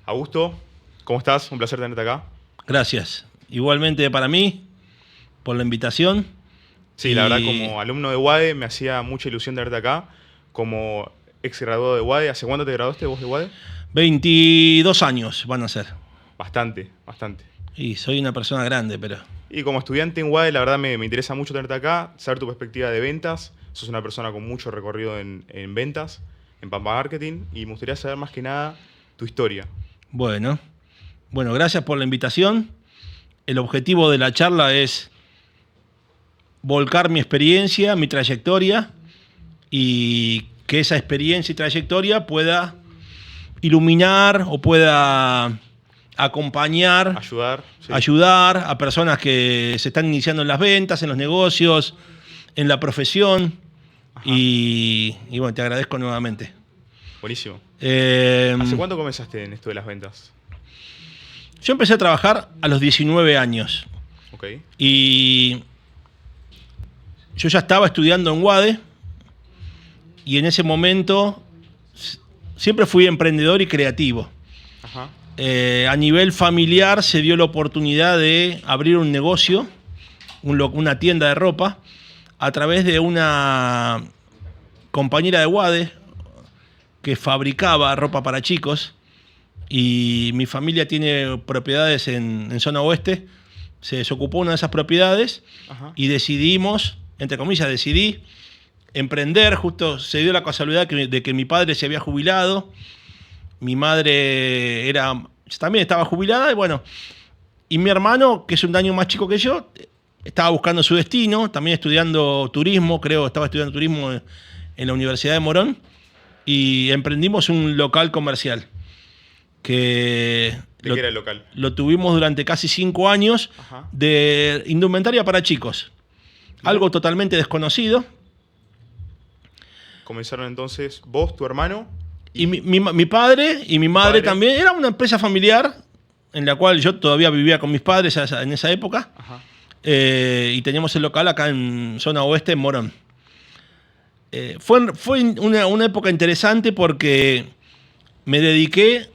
Augusto, ¿cómo estás? Un placer tenerte acá. Gracias. Igualmente para mí, por la invitación. Sí, la verdad, como alumno de UADE me hacía mucha ilusión tenerte acá. Como ex graduado de UADE, ¿hace cuánto te graduaste vos de UADE? 22 años van a ser. Bastante, bastante. Y soy una persona grande, pero... Y como estudiante en UADE, la verdad me interesa mucho tenerte acá, saber tu perspectiva de ventas. Sos una persona con mucho recorrido en ventas, en Pampa Marketing, y me gustaría saber más que nada tu historia. Bueno, gracias por la invitación. El objetivo de la charla es volcar mi experiencia, mi trayectoria, y que esa experiencia y trayectoria pueda iluminar o pueda acompañar, ayudar a personas que se están iniciando en las ventas, en los negocios, en la profesión. Y bueno, te agradezco nuevamente. Buenísimo. ¿Hace cuánto comenzaste en esto de las ventas? Yo empecé a trabajar a los 19 años. Ok. Y yo ya estaba estudiando en UADE. Y en ese momento siempre fui emprendedor y creativo. Ajá. A nivel familiar se dio la oportunidad de abrir un negocio, una tienda de ropa, a través de una compañera de UADE que fabricaba ropa para chicos. Y mi familia tiene propiedades en zona oeste. Se desocupó una de esas propiedades. Ajá. Y decidimos, entre comillas, decidí emprender. Justo se dio la casualidad de que mi padre se había jubilado. Mi madre también estaba jubilada. Y mi hermano, que es un año más chico que yo, estaba buscando su destino, también estudiando turismo, estaba estudiando turismo en la Universidad de Morón. Y emprendimos un local comercial. ¿De qué era el local? Lo tuvimos durante casi 5 años. Ajá. De indumentaria para chicos. Algo totalmente desconocido. Comenzaron entonces vos, tu hermano. Y mi padre y mi madre también. Era una empresa familiar en la cual yo todavía vivía con mis padres en esa época. Ajá. Y teníamos el local acá en zona oeste, en Morón. Fue una época interesante porque me dediqué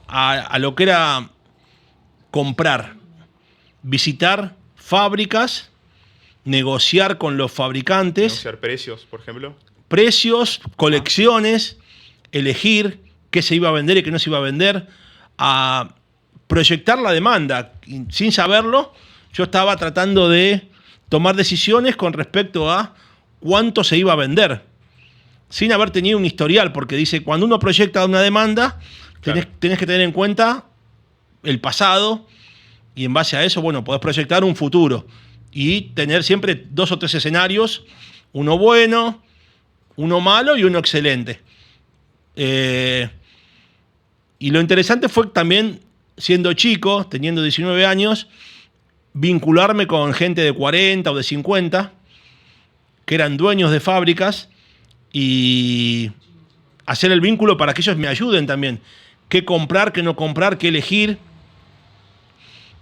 a lo que era comprar, visitar fábricas, negociar con los fabricantes. Negociar precios, por ejemplo. Precios, colecciones, elegir qué se iba a vender y qué no se iba a vender, a proyectar la demanda. Sin saberlo, yo estaba tratando de tomar decisiones con respecto a cuánto se iba a vender, sin haber tenido un historial, porque dice, cuando uno proyecta una demanda, claro, tenés que tener en cuenta el pasado, y en base a eso, podés proyectar un futuro y tener siempre 2 o 3 escenarios, uno bueno, uno malo y uno excelente. Y lo interesante fue también, siendo chico, teniendo 19 años, vincularme con gente de 40 o de 50, que eran dueños de fábricas, y hacer el vínculo para que ellos me ayuden también. Qué comprar, qué no comprar, qué elegir.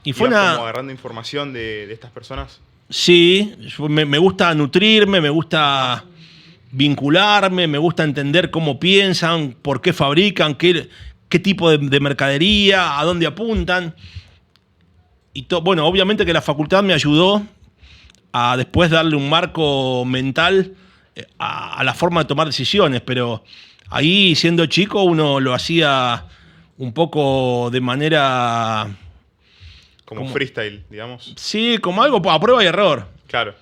Y fue como agarrando información de estas personas. Sí, me gusta nutrirme, me gusta vincularme, me gusta entender cómo piensan, por qué fabrican, qué tipo de mercadería, a dónde apuntan. Y obviamente que la facultad me ayudó a después darle un marco mental a la forma de tomar decisiones, pero ahí, siendo chico, uno lo hacía un poco de manera... Como freestyle, digamos. Sí, como algo a prueba y error. Claro.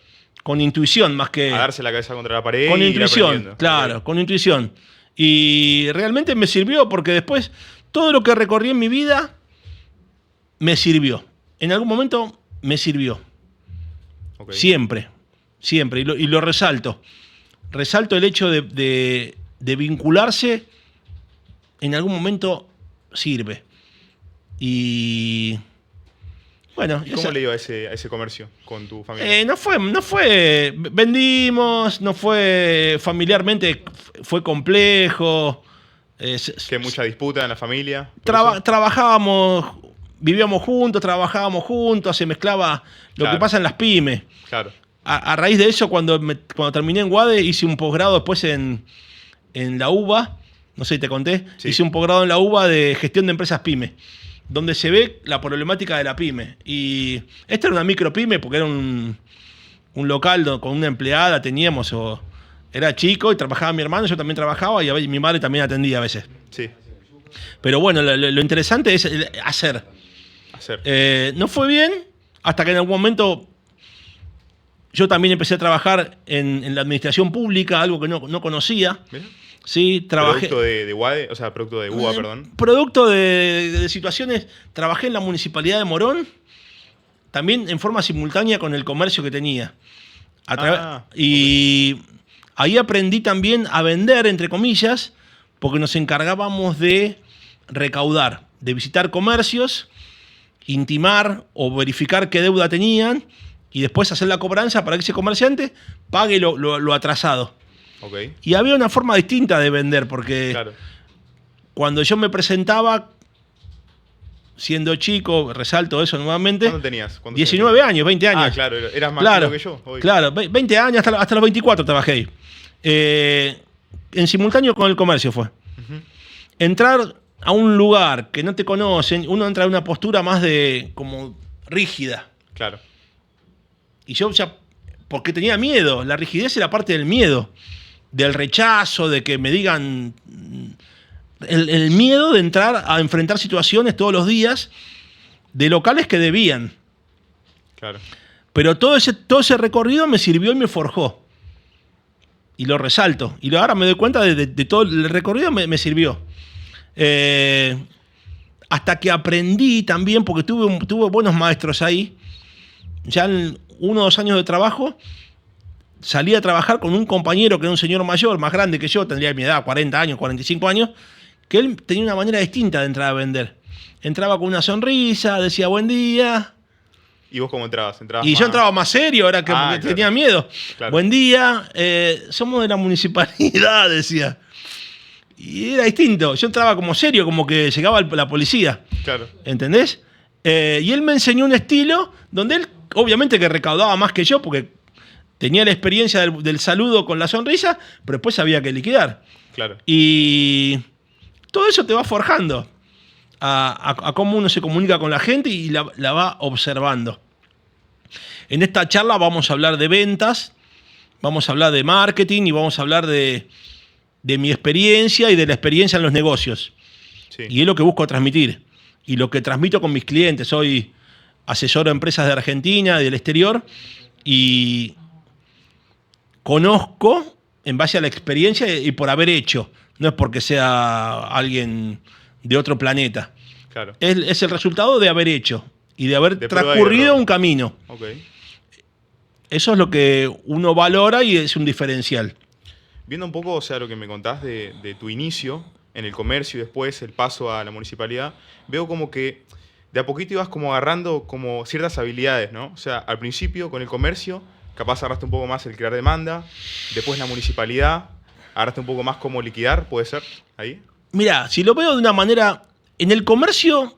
Con intuición más que... A darse la cabeza contra la pared. Con intuición, claro, con intuición. Y realmente me sirvió, porque después todo lo que recorrí en mi vida me sirvió. En algún momento me sirvió. Okay. Siempre. Y lo resalto. Resalto el hecho de vincularse, en algún momento sirve. Y ¿cómo le iba a ese comercio con tu familia? No fue, vendimos, no fue, familiarmente fue complejo. ¿Que mucha disputa en la familia? Trabajábamos, vivíamos juntos, trabajábamos juntos, se mezclaba lo que pasa en las pymes. Claro. A raíz de eso, cuando terminé en UADE, hice un posgrado después en la UBA, no sé si te conté, Sí. hice un posgrado en la UBA de gestión de empresas pyme, donde se ve la problemática de la pyme. Y esta era una micro pyme porque era un local con una empleada, teníamos, era chico y trabajaba mi hermano, yo también trabajaba y mi madre también atendía a veces. Sí. Pero bueno, lo interesante es hacer. No fue bien hasta que en algún momento yo también empecé a trabajar en la administración pública, algo que no conocía. ¿Mira? Sí, trabajé. Producto de UADE, o sea, producto de UBA, perdón. Producto de situaciones. Trabajé en la municipalidad de Morón, también en forma simultánea con el comercio que tenía. Y ahí aprendí también a vender, entre comillas, porque nos encargábamos de recaudar, de visitar comercios, intimar o verificar qué deuda tenían y después hacer la cobranza para que ese comerciante pague lo atrasado. Ok. Y había una forma distinta de vender, porque Claro. cuando yo me presentaba, siendo chico, resalto eso nuevamente. ¿Cuánto tenías? 19 años, 20 años. Ah, claro, eras más Claro, chico que yo. Hoy. claro, 20 años, hasta los 24 trabajé ahí. En simultáneo con el comercio fue. Ujú. Entrar a un lugar que no te conocen, uno entra en una postura más de como rígida. Claro. Y yo ya, porque tenía miedo, la rigidez era parte del miedo, del rechazo, de que me digan, el miedo de entrar a enfrentar situaciones todos los días de locales que debían. Claro. Pero todo ese recorrido me sirvió y me forjó. Y lo resalto. Y ahora me doy cuenta de todo el recorrido me sirvió. Hasta que aprendí también, porque tuve buenos maestros ahí. Ya en 1 o 2 años de trabajo, salí a trabajar con un compañero que era un señor mayor, más grande que yo, tendría mi edad, 40 años, 45 años, que él tenía una manera distinta de entrar a vender. Entraba con una sonrisa, decía buen día. ¿Y vos cómo entrabas? Y yo entraba más serio, era que Claro. tenía miedo. Claro. Buen día, somos de la municipalidad, decía. Y era distinto. Yo entraba como serio, como que llegaba la policía. Claro. ¿Entendés? Y él me enseñó un estilo donde él, obviamente que recaudaba más que yo, porque tenía la experiencia del saludo con la sonrisa, pero después había que liquidar. Claro. Y todo eso te va forjando a cómo uno se comunica con la gente y la va observando. En esta charla vamos a hablar de ventas, vamos a hablar de marketing y vamos a hablar de mi experiencia y de la experiencia en los negocios. Sí. Y es lo que busco transmitir. Y lo que transmito con mis clientes. Soy asesor de empresas de Argentina y del exterior y conozco en base a la experiencia y por haber hecho. No es porque sea alguien de otro planeta. Claro. Es el resultado de haber hecho y de haber De prueba y transcurrido error. un camino. Ok. Eso es lo que uno valora y es un diferencial. Viendo un poco, o sea, lo que me contás de tu inicio en el comercio y después el paso a la municipalidad, veo como que de a poquito ibas como agarrando como ciertas habilidades, ¿no? O sea, al principio con el comercio, capaz agarraste un poco más el crear demanda, después la municipalidad, agarraste un poco más cómo liquidar, ¿puede ser? Ahí. Mira, si lo veo de una manera, en el comercio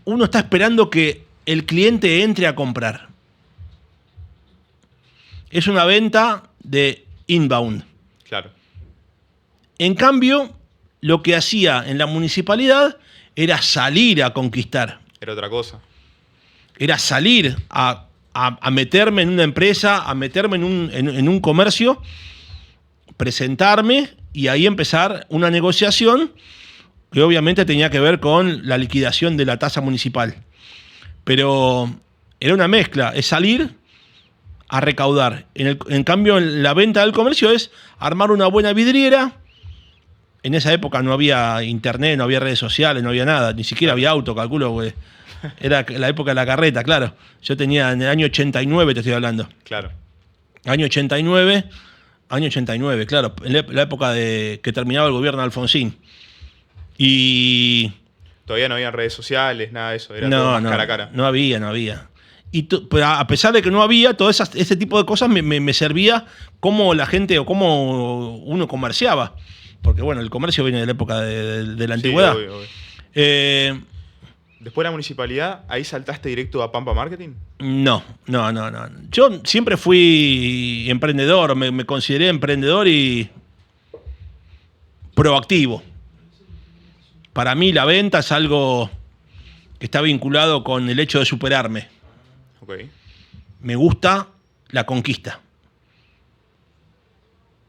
uno está esperando que el cliente entre a comprar. Es una venta de inbound. Claro. En cambio, lo que hacía en la municipalidad era salir a conquistar. Era otra cosa. Era salir a meterme en una empresa, a meterme en un comercio, presentarme y ahí empezar una negociación que obviamente tenía que ver con la liquidación de la tasa municipal. Pero era una mezcla, es salir a recaudar. En cambio, en la venta del comercio es armar una buena vidriera. En esa época no había internet, no había redes sociales, no había nada, ni siquiera había auto, calculo, güey. Era la época de la carreta, claro. Yo tenía en el año 89, te estoy hablando. Claro. Año 89, claro, en la época que terminaba el gobierno de Alfonsín. Y Todavía no había redes sociales, nada de eso. Era todo más cara a cara. no había. Pero a pesar de que no había, todo ese tipo de cosas me servía cómo la gente o cómo uno comerciaba. Porque bueno, el comercio viene de la época de la antigüedad. Sí, obvio. Después de la municipalidad, ¿ahí saltaste directo a Pampa Marketing? No. Yo siempre fui emprendedor, me consideré emprendedor y proactivo. para mí la venta es algo que está vinculado con el hecho de superarme. Ok. Me gusta la conquista.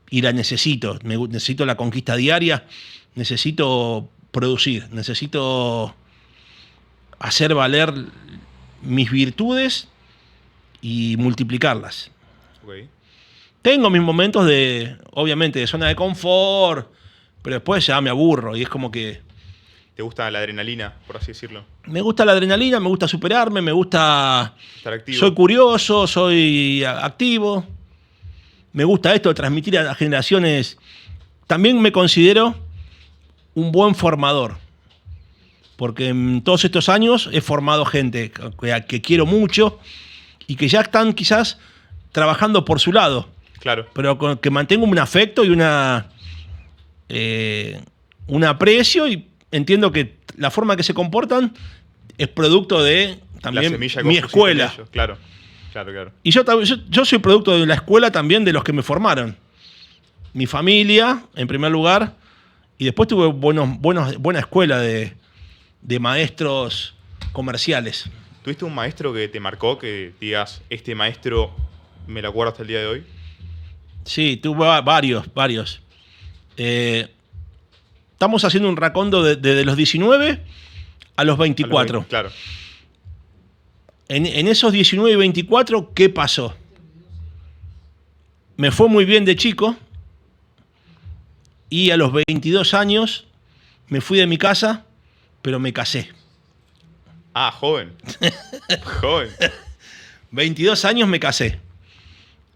Y la necesito. Necesito la conquista diaria. Necesito producir. Necesito hacer valer mis virtudes y multiplicarlas. Ok. Tengo mis momentos de, obviamente, de zona de confort, pero después ya me aburro y es como que ¿Te gusta la adrenalina, por así decirlo? me gusta la adrenalina, me gusta superarme, me gusta... Estar activo. Soy curioso, soy activo. Me gusta esto de transmitir a las generaciones. También me considero un buen formador. Porque en todos estos años he formado gente que quiero mucho y que ya están quizás trabajando por su lado. Claro. Pero que mantengo un afecto y un aprecio, y entiendo que la forma que se comportan es producto de La también semilla que mi vos pusiste en escuela. ellos. Claro. Claro, claro. Y yo soy producto de la escuela también de los que me formaron. Mi familia, en primer lugar, y después tuve buena escuela de maestros comerciales. ¿Tuviste un maestro que te marcó, que digas, este maestro me lo acuerdo hasta el día de hoy? Sí, tuve varios. Estamos haciendo un racondo desde los 19 a los 24. Claro. En esos 19 y 24, ¿qué pasó? Me fue muy bien de chico y a los 22 años me fui de mi casa, pero me casé. Ah, joven. Joven. 22 años me casé.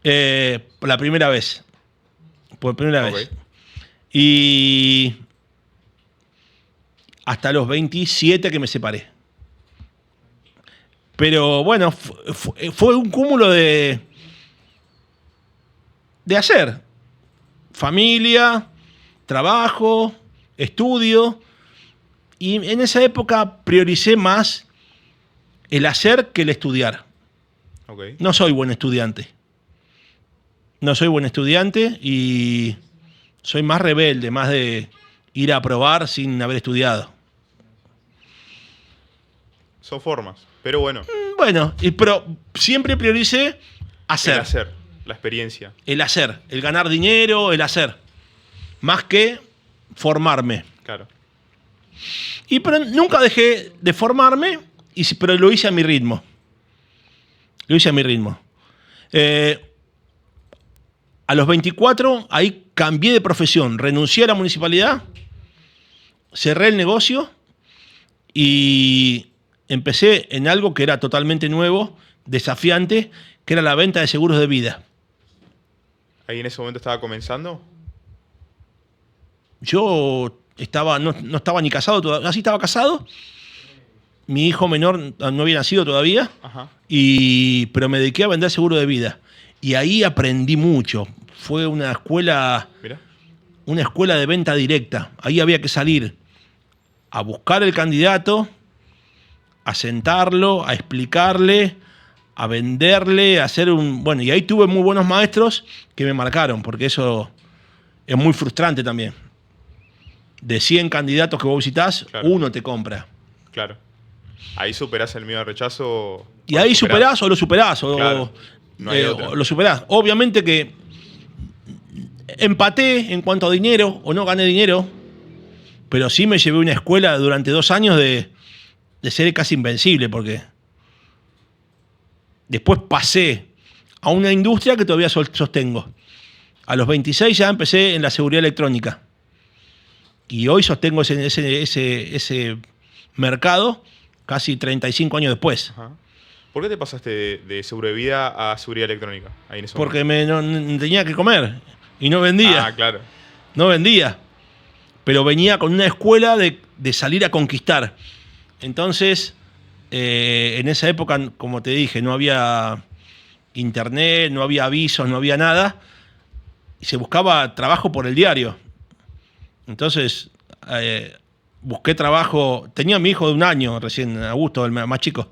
Por la primera vez. Por primera Ok. vez. Y hasta los 27 que me separé. Pero bueno, fue un cúmulo de hacer. Familia, trabajo, estudio. Y en esa época prioricé más el hacer que el estudiar. Ok. No soy buen estudiante. No soy buen estudiante y soy más rebelde, más de ir a probar sin haber estudiado. Son formas. Pero bueno, Bueno, pero siempre prioricé hacer. el hacer, la experiencia. El hacer, el ganar dinero, el hacer. Más que formarme. Claro. Pero nunca dejé de formarme, pero lo hice a mi ritmo. Lo hice a mi ritmo. A los 24, ahí cambié de profesión. Renuncié a la municipalidad, cerré el negocio y empecé en algo que era totalmente nuevo, desafiante, que era la venta de seguros de vida. Ahí en ese momento estaba comenzando. Yo no estaba ni casado todavía, así estaba casado. Mi hijo menor no había nacido todavía, Ajá. pero me dediqué a vender seguro de vida. Y ahí aprendí mucho. Fue una escuela de venta directa. Ahí había que salir a buscar el candidato, a sentarlo, a explicarle, a venderle, a hacer un... Bueno, y ahí tuve muy buenos maestros que me marcaron, porque eso es muy frustrante también. De 100 candidatos que vos visitás, Claro. uno te compra. Claro. Ahí superás el miedo al rechazo. Y ahí superás o lo superás. Claro. No hay otra. O lo superás. Obviamente que empaté en cuanto a dinero o no gané dinero, pero sí me llevé una escuela durante 2 años de ser casi invencible, porque después pasé a una industria que todavía sostengo. A los 26 ya empecé en la seguridad electrónica. Y hoy sostengo ese mercado casi 35 años después. Ajá. ¿Por qué te pasaste de seguro de vida a seguridad electrónica? Ahí en ese Porque momento. no tenía que comer y no vendía. Ah, claro. No vendía. Pero venía con una escuela de salir a conquistar. Entonces, en esa época, como te dije, no había internet, no había avisos, no había nada. Y se buscaba trabajo por el diario. Entonces, busqué trabajo. Tenía a mi hijo de 1 año recién, Augusto, el más chico.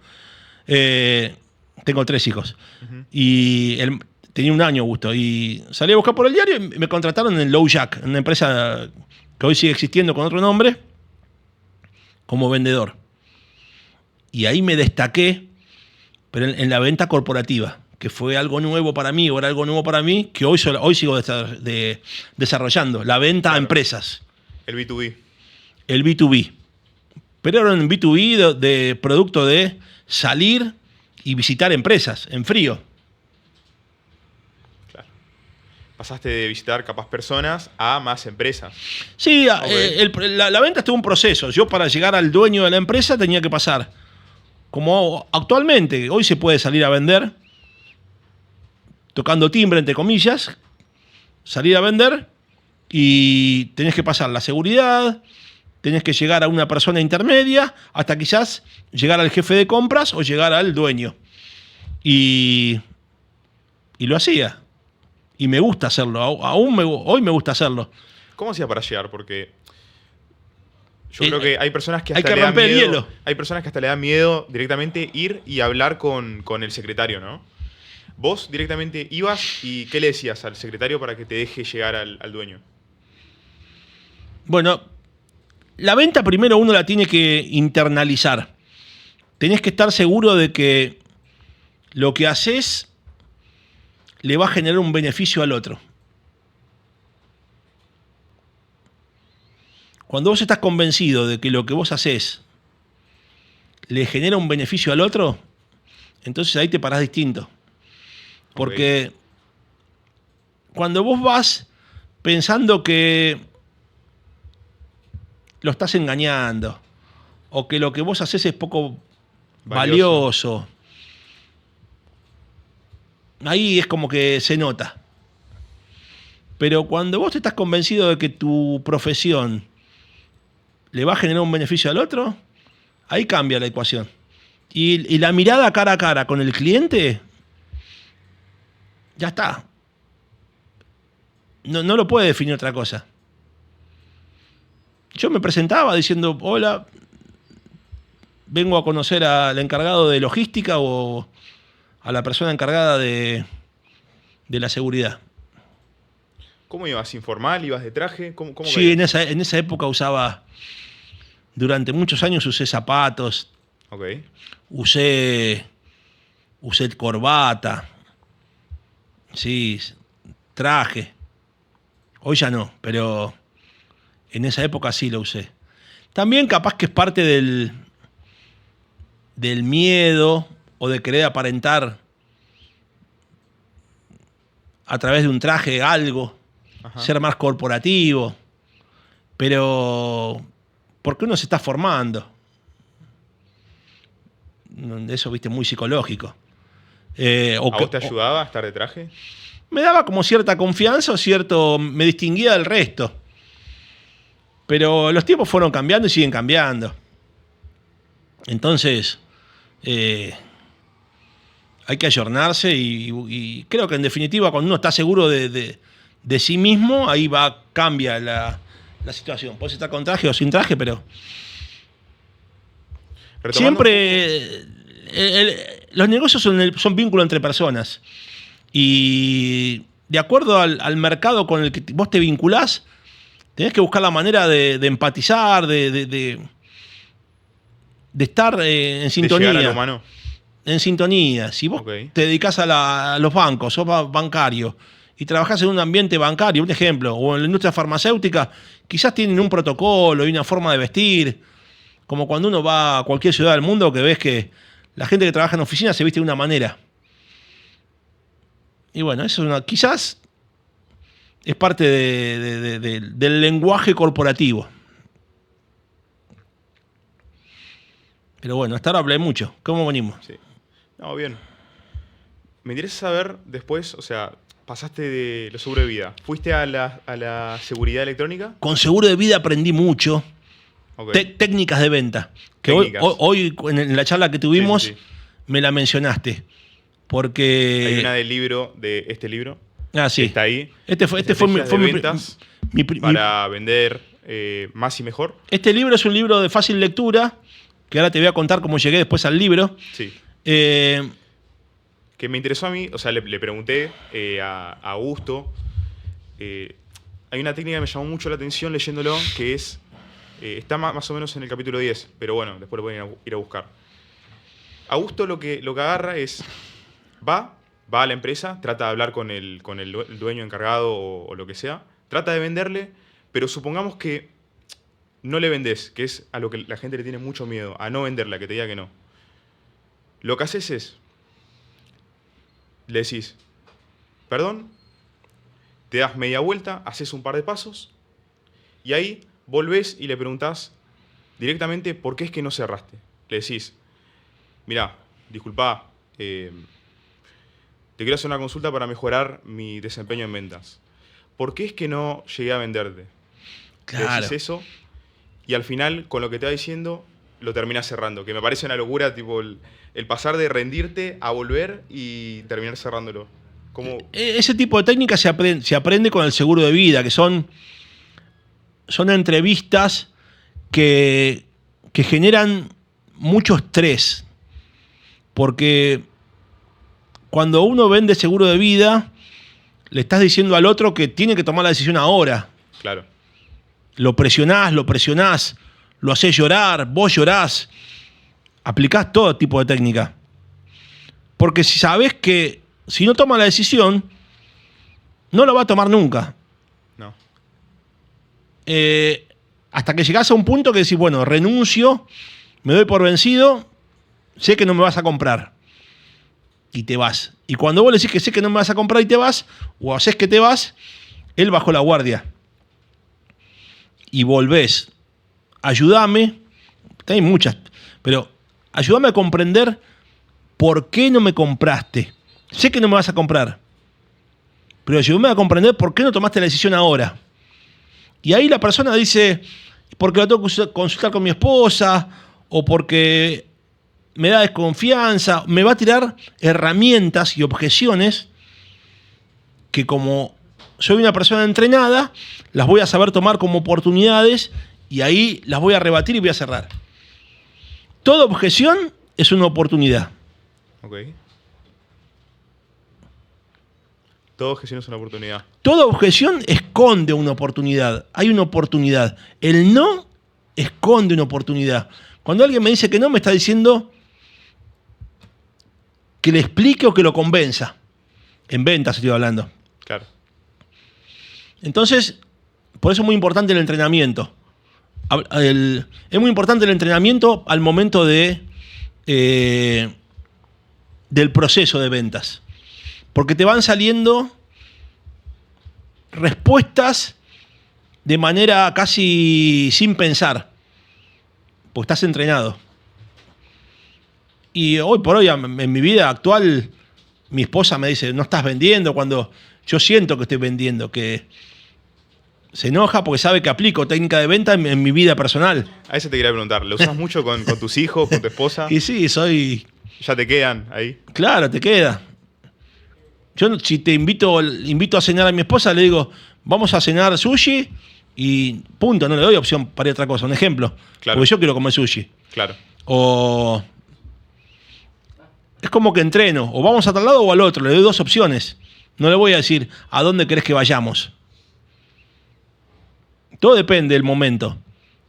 Tengo 3 hijos. Ujú. Y él tenía 1 año, Augusto. Y salí a buscar por el diario y me contrataron en Low Jack, una empresa que hoy sigue existiendo con otro nombre. como vendedor. Y ahí me destaqué, pero en la venta corporativa, que fue algo nuevo para mí, o era algo nuevo para mí, que hoy sigo desarrollando. La venta a empresas. El B2B. El B2B. Pero era un B2B de producto de salir y visitar empresas en frío. Claro. Pasaste de visitar capaz personas a más empresas. Sí, Ok. la venta es todo un proceso. Yo para llegar al dueño de la empresa tenía que pasar, como actualmente, hoy se puede salir a vender, tocando timbre, entre comillas, salir a vender y tenés que pasar la seguridad, tenés que llegar a una persona intermedia, hasta quizás llegar al jefe de compras o llegar al dueño. Y lo hacía. Y me gusta hacerlo, hoy me gusta hacerlo. ¿Cómo hacía para llegar? Porque yo Eh, creo que hay personas que hay hasta que le dan romper el miedo. hielo. Hay personas que hasta le dan miedo directamente ir y hablar con el secretario, ¿no? Vos directamente ibas y ¿qué le decías al secretario para que te deje llegar al dueño? Bueno, la venta primero uno la tiene que internalizar. Tenés que estar seguro de que lo que haces le va a generar un beneficio al otro. Cuando vos estás convencido de que lo que vos haces le genera un beneficio al otro, entonces ahí te parás distinto. Porque cuando vos vas pensando que lo estás engañando, o que lo que vos haces es poco valioso, ahí es como que se nota. Pero cuando vos estás convencido de que tu profesión le va a generar un beneficio al otro, ahí cambia la ecuación. Y la mirada cara a cara con el cliente, ya está. No lo puede definir otra cosa. Yo me presentaba diciendo, hola, vengo a conocer al encargado de logística o a la persona encargada de la seguridad. ¿Cómo ibas? ¿Informal? ¿Ibas de traje? ¿Cómo Sí, caías? en esa época durante muchos años usé zapatos, Ok. usé corbata, sí, traje. Hoy ya no, pero en esa época sí lo usé. También capaz que es parte del miedo o de querer aparentar a través de un traje algo, Ajá. ser más corporativo, pero porque uno se está formando. Eso, viste, muy psicológico. ¿A vos te ayudaba a estar de traje? Me daba como cierta confianza o me distinguía del resto. Pero los tiempos fueron cambiando y siguen cambiando. Entonces, hay que ayornarse y creo que en definitiva cuando uno está seguro de sí mismo, ahí cambia la situación. Puedes estar con traje o sin traje, pero Retomando siempre los negocios son vínculos entre personas. Y de acuerdo al mercado con el que vos te vinculás, tenés que buscar la manera de empatizar, de estar en de sintonía. llegar a lo humano. En sintonía. Si vos Ok. te dedicás a los bancos, sos bancario, y trabajás en un ambiente bancario, un ejemplo, o en la industria farmacéutica, quizás tienen un protocolo y una forma de vestir, como cuando uno va a cualquier ciudad del mundo que ves que la gente que trabaja en oficina se viste de una manera. Y bueno, eso quizás es parte del lenguaje corporativo. Pero bueno, hasta ahora hablé mucho. ¿Cómo venimos? Sí. No, bien. Me interesa saber después, o sea, pasaste de lo seguro de vida. ¿Fuiste a la seguridad electrónica? Con seguro de vida aprendí mucho. Ok. Técnicas de venta. Que Técnicas. hoy en la charla que tuvimos Sí, sí, sí. me la mencionaste. Porque. Hay una del libro, de este libro, Ah, sí. que está ahí. Este fue Estrategias de mi ventas mi- para vender más y mejor. Este libro es un libro de fácil lectura. Que ahora te voy a contar cómo llegué después al libro. Sí. Eh, Que me interesó a mí, o sea, le pregunté a Augusto. Hay una técnica que me llamó mucho la atención leyéndolo, que es Está más o menos en el capítulo 10, pero bueno, después lo pueden ir a buscar. Augusto lo que agarra es, va a la empresa, trata de hablar con el dueño encargado o lo que sea, trata de venderle, pero supongamos que no le vendés, que es a lo que la gente le tiene mucho miedo, a no venderla, que te diga que no. Lo que haces es, le decís, perdón, te das media vuelta, haces un par de pasos, y ahí volvés y le preguntás directamente por qué es que no cerraste. Le decís, mirá, disculpa, te quiero hacer una consulta para mejorar mi desempeño en ventas. ¿Por qué es que no llegué a venderte? Le Claro. decís eso y al final, con lo que te va diciendo, lo terminás cerrando. Que me parece una locura, tipo, el pasar de rendirte a volver y terminar cerrándolo. Como, Ese tipo de técnicas se aprende con el seguro de vida, que son entrevistas que generan mucho estrés. Porque cuando uno vende seguro de vida, le estás diciendo al otro que tiene que tomar la decisión ahora. claro, Lo presionás, lo hacés llorar, vos llorás. Aplicás todo tipo de técnica. Porque si sabés que si no toma la decisión, no la va a tomar nunca. no, Hasta que llegás a un punto que decís, bueno, renuncio, me doy por vencido, sé que no me vas a comprar. Y te vas. Y cuando vos le decís que sé que no me vas a comprar y te vas, o haces que te vas, él bajó la guardia. Y volvés. Ayúdame. Hay muchas, pero ayúdame a comprender por qué no me compraste. Sé que no me vas a comprar, pero ayúdame a comprender por qué no tomaste la decisión ahora. Y ahí la persona dice, porque lo tengo que consultar con mi esposa, o porque me da desconfianza, me va a tirar herramientas y objeciones que, como soy una persona entrenada, las voy a saber tomar como oportunidades y ahí las voy a rebatir y voy a cerrar. Toda objeción es una oportunidad. ok. Todo objeción es una oportunidad. Toda objeción esconde una oportunidad. Hay una oportunidad. El no esconde una oportunidad. Cuando alguien me dice que no, me está diciendo que le explique o que lo convenza. En ventas estoy hablando. Claro, Entonces, por eso es muy importante el entrenamiento. Es muy importante el entrenamiento al momento del proceso de ventas. Porque te van saliendo respuestas de manera casi sin pensar. Porque estás entrenado. Y hoy por hoy, en mi vida actual, mi esposa me dice, no estás vendiendo, cuando yo siento que estoy vendiendo, que se enoja porque sabe que aplico técnica de venta en mi vida personal. a eso te quería preguntar. ¿Lo usas mucho con tus hijos, con tu esposa? Y sí, ¿Ya te quedan ahí? claro, te queda. Yo, si te invito a cenar a mi esposa, le digo, vamos a cenar sushi y punto, no le doy opción para ir a otra cosa. Un ejemplo. Claro. Porque yo quiero comer sushi. Claro, O es como que entreno, o vamos a tal lado o al otro, le doy dos opciones. No le voy a decir a dónde querés que vayamos. Todo depende del momento.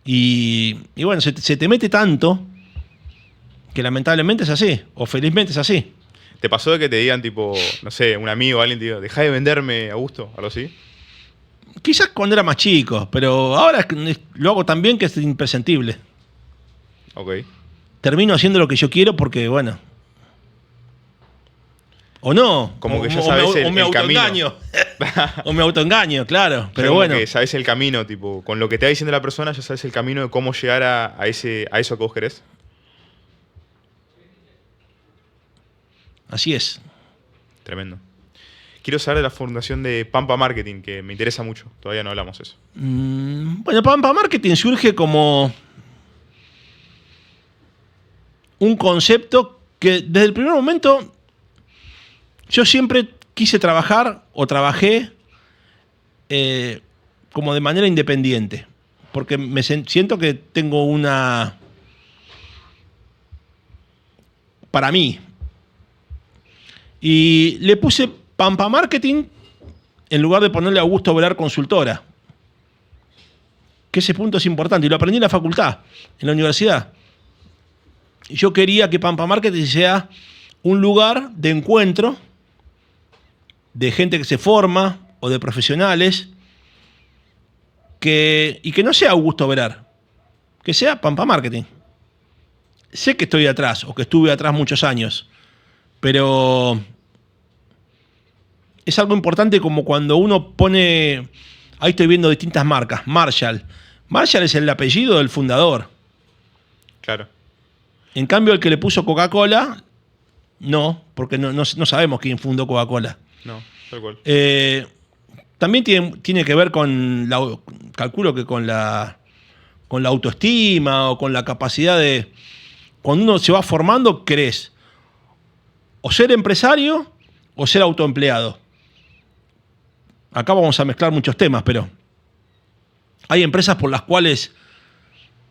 Y bueno, se te mete tanto que lamentablemente es así, o felizmente es así. ¿te pasó de que te digan, tipo, no sé, un amigo o alguien te diga, dejá de venderme, Augusto? Algo así. Quizás cuando era más chico, pero ahora lo hago tan bien que es imprescindible. Ok. Termino haciendo lo que yo quiero porque, bueno. O no. Como que ya o sabes me el camino. autoengaño. O me autoengaño, claro. Pero Como bueno. que sabes el camino, tipo, con lo que te va diciendo la persona, ya sabes el camino de cómo llegar a eso que vos querés. Así es. Tremendo. Quiero saber de la fundación de Pampa Marketing, que me interesa mucho. Todavía no hablamos de eso. Bueno, Pampa Marketing surge como un concepto que desde el primer momento yo siempre quise trabajar o trabajé como de manera independiente. Porque siento que tengo una... Para mí. Y le puse Pampa Marketing en lugar de ponerle Augusto Velar Consultora. que ese punto es importante, y lo aprendí en la facultad, en la universidad. Yo quería que Pampa Marketing sea un lugar de encuentro de gente que se forma o de profesionales y que no sea Augusto Velar, que sea Pampa Marketing. Sé que estoy atrás o que estuve atrás muchos años, pero es algo importante como cuando uno pone, ahí estoy viendo distintas marcas, Marshall. Marshall es el apellido del fundador. Claro. En cambio, el que le puso Coca-Cola, no, porque no sabemos quién fundó Coca-Cola. No, tal cual. También tiene que ver con, calculo que con la autoestima o con la capacidad de, cuando uno se va formando, querés o ser empresario o ser autoempleado. Acá vamos a mezclar muchos temas, pero hay empresas por las cuales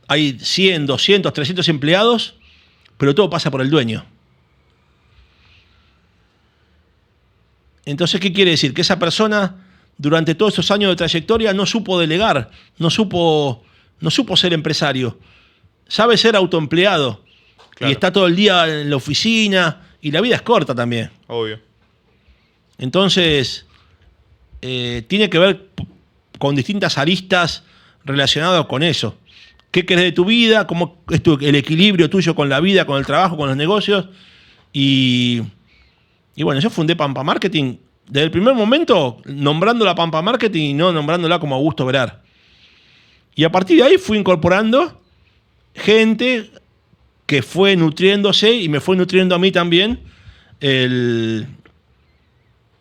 hay 100, 200, 300 empleados, pero todo pasa por el dueño. Entonces, ¿qué quiere decir? Que esa persona, durante todos esos años de trayectoria, no supo delegar, no supo ser empresario. Sabe ser autoempleado. Claro. Y está todo el día en la oficina, y la vida es corta también. Obvio. Entonces, tiene que ver con distintas aristas relacionadas con eso. ¿Qué querés de tu vida? ¿Cómo es el equilibrio tuyo con la vida, con el trabajo, con los negocios? Y bueno, yo fundé Pampa Marketing desde el primer momento, nombrando la Pampa Marketing y no nombrándola como Augusto Velar. Y a partir de ahí fui incorporando gente que fue nutriéndose y me fue nutriendo a mí también.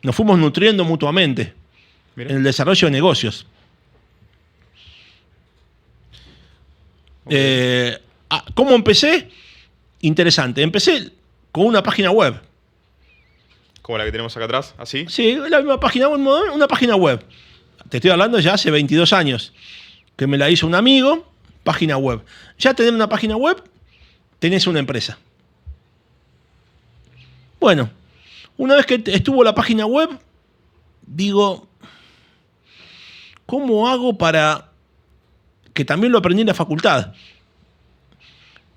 Nos fuimos nutriendo mutuamente. Mira. En el desarrollo de negocios. Okay. ¿Cómo empecé? Interesante. Empecé con una página web. ¿Como la que tenemos acá atrás? ¿Así? Sí, la misma página web, una página web. Te estoy hablando ya hace 22 años. Que me la hizo un amigo, página web. Ya tener una página web, tenés una empresa. Bueno, una vez que estuvo la página web, digo, ¿cómo hago para...? Que también lo aprendí en la facultad.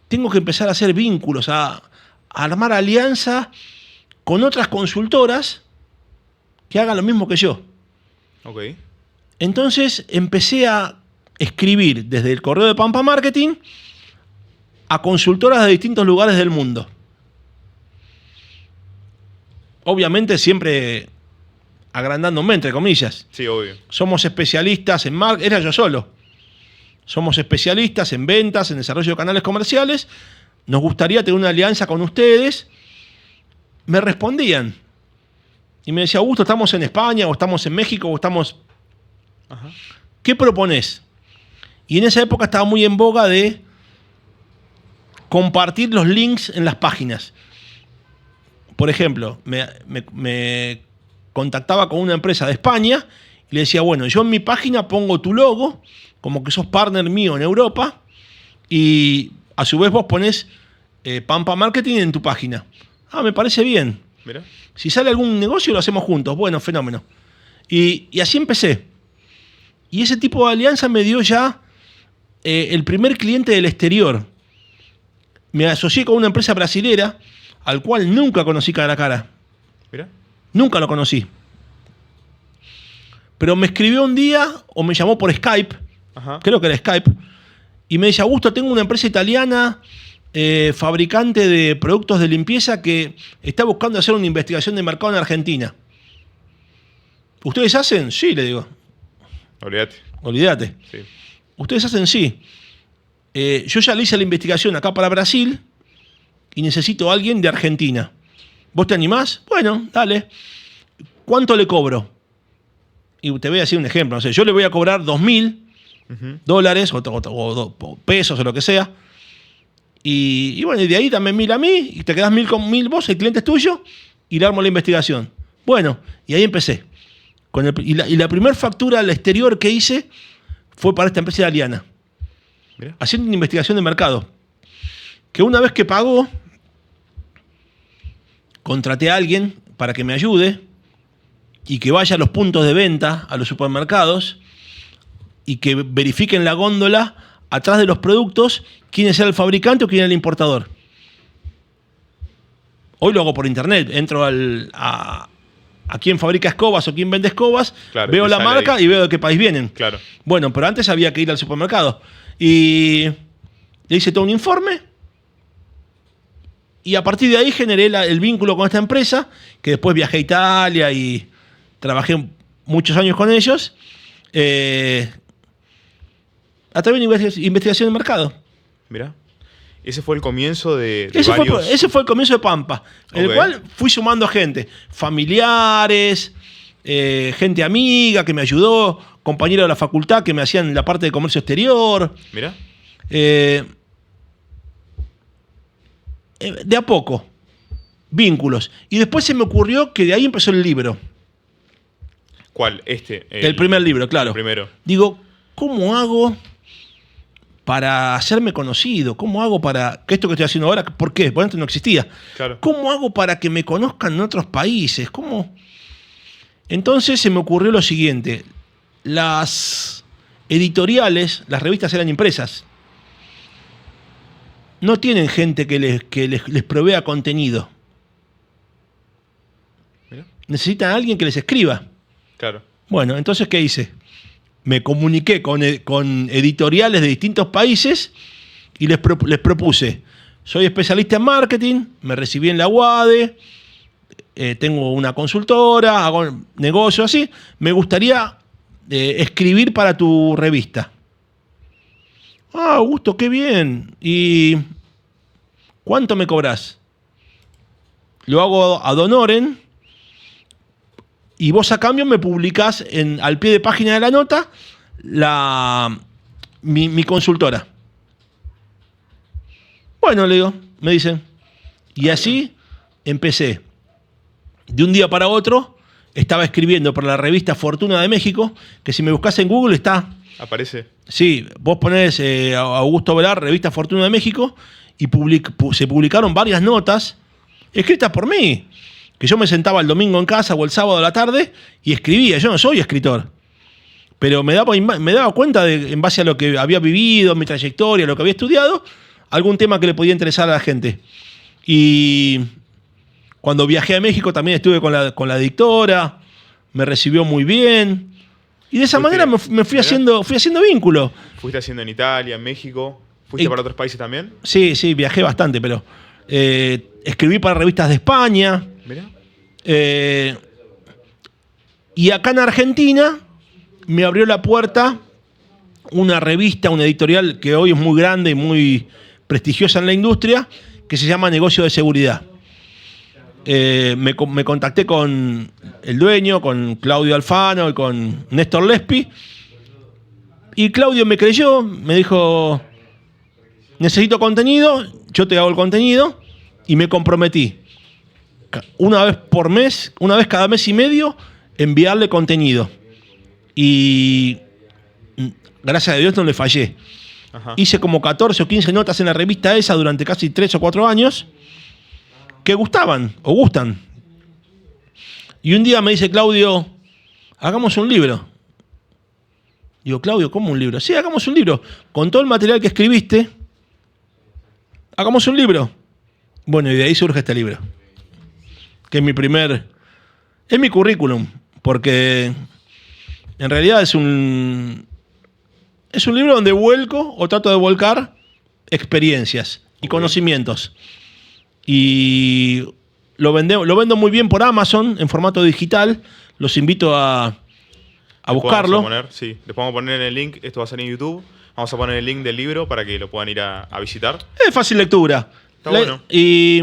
Tengo que empezar a hacer vínculos, a armar alianza con otras consultoras que hagan lo mismo que yo. Ok. Entonces empecé a escribir desde el correo de Pampa Marketing a consultoras de distintos lugares del mundo. Obviamente siempre agrandándome, entre comillas. Sí, obvio. Somos especialistas en marketing, era yo solo. Somos especialistas en ventas, en desarrollo de canales comerciales. Nos gustaría tener una alianza con ustedes. Me respondían. Y me decía, Augusto, estamos en España, o estamos en México, o estamos... Ajá. ¿Qué proponés? Y en esa época estaba muy en boga de compartir los links en las páginas. Por ejemplo, me contactaba con una empresa de España y le decía, bueno, yo en mi página pongo tu logo, como que sos partner mío en Europa, y a su vez vos ponés Pampa Marketing en tu página. Me parece bien. Mira. Si sale algún negocio lo hacemos juntos. Bueno, fenómeno. Y así empecé. Y ese tipo de alianza me dio ya el primer cliente del exterior. Me asocié con una empresa brasilera al cual nunca conocí cara a cara. Mira. Nunca lo conocí. Pero me escribió un día o me llamó por Skype. Ajá. Creo que era Skype. Y me dice, Augusto, tengo una empresa italiana, fabricante de productos de limpieza, que está buscando hacer una investigación de mercado en Argentina. ¿Ustedes hacen? Sí, le digo. Olvídate. Sí. ¿Ustedes hacen? Sí. Yo ya le hice la investigación acá para Brasil y necesito a alguien de Argentina. ¿Vos te animás? Bueno, dale. ¿Cuánto le cobro? Y te voy a decir un ejemplo. No sé, yo le voy a cobrar $2.000 dólares o pesos o lo que sea. Y bueno, y de ahí dame 1.000 a mí y te quedás 1.000 con 1.000 vos, el cliente es tuyo, y le armo la investigación. Bueno, y ahí empecé. Y la primera factura al exterior que hice fue para esta empresa italiana. Mira. Haciendo una investigación de mercado. Que una vez que pagó, contraté a alguien para que me ayude y que vaya a los puntos de venta, a los supermercados, y que verifique en la góndola, atrás de los productos, quién es el fabricante o quién es el importador. Hoy lo hago por internet. Entro a quién fabrica escobas o quién vende escobas, Claro, veo te la sale marca ahí. y veo de qué país vienen. Claro. Bueno, pero antes había que ir al supermercado. Y le hice todo un informe. Y a partir de ahí generé el vínculo con esta empresa, que después viajé a Italia y trabajé muchos años con ellos, a través de investigación de mercado. Mirá. Ese fue el comienzo de Ese varios... fue el comienzo de Pampa, en Ok. el cual fui sumando gente, familiares, gente amiga que me ayudó, compañeros de la facultad que me hacían la parte de comercio exterior. Mirá. De a poco, vínculos. Y después se me ocurrió que de ahí empezó el libro. ¿Cuál? El primer libro, claro. El primero. Digo, ¿cómo hago para hacerme conocido? ¿Cómo hago para que esto que estoy haciendo ahora, por qué? Porque antes no existía. Claro. ¿Cómo hago para que me conozcan en otros países? ¿Cómo? Entonces se me ocurrió lo siguiente. Las editoriales, las revistas eran impresas. No tienen gente que les provea contenido. Mirá. Necesitan a alguien que les escriba. Claro. Bueno, entonces, ¿qué hice? Me comuniqué con editoriales de distintos países y les propuse, soy especialista en marketing, me recibí en la UADE, tengo una consultora, hago negocios así, me gustaría escribir para tu revista. Ah, Augusto, qué bien. ¿Y cuánto me cobras? Lo hago ad honorem y vos a cambio me publicás al pie de página de la nota mi consultora. Bueno, le digo, me dicen. Y así empecé. De un día para otro estaba escribiendo para la revista Fortuna de México, que si me buscás en Google está. Aparece. Sí, vos ponés Augusto Velar, revista Fortuna de México, y se publicaron varias notas escritas por mí. Que yo me sentaba el domingo en casa o el sábado a la tarde y escribía. Yo no soy escritor. Pero me daba cuenta, en base a lo que había vivido, mi trayectoria, lo que había estudiado, algún tema que le podía interesar a la gente. Y cuando viajé a México también estuve con la editora, me recibió muy bien. Y de esa manera me fui haciendo vínculo. ¿Fuiste haciendo en Italia, en México? ¿Fuiste para otros países también? Sí, viajé bastante, pero escribí para revistas de España. Mirá. Y acá en Argentina me abrió la puerta una revista, una editorial que hoy es muy grande y muy prestigiosa en la industria, que se llama Negocio de Seguridad. Me contacté con el dueño, con Claudio Alfano y con Néstor Lespi. Y Claudio me creyó, me dijo, necesito contenido, yo te hago el contenido, y me comprometí. Una vez por mes, una vez cada mes y medio, enviarle contenido. Y gracias a Dios no le fallé. Ajá. Hice como 14 o 15 notas en la revista esa durante casi 3 o 4 años que gustaban o gustan. Y un día me dice Claudio, hagamos un libro. Digo, Claudio, ¿cómo un libro? Sí, hagamos un libro. Con todo el material que escribiste, hagamos un libro. Bueno, y de ahí surge este libro. Que es mi currículum, porque en realidad es un libro donde vuelco o trato de volcar experiencias y conocimientos. Y lo vendo muy bien por Amazon en formato digital. Los invito a buscarlo. Sí, les vamos a poner en el link, esto va a salir en YouTube. Vamos a poner el link del libro para que lo puedan ir a visitar. Es fácil lectura. Está bueno. Y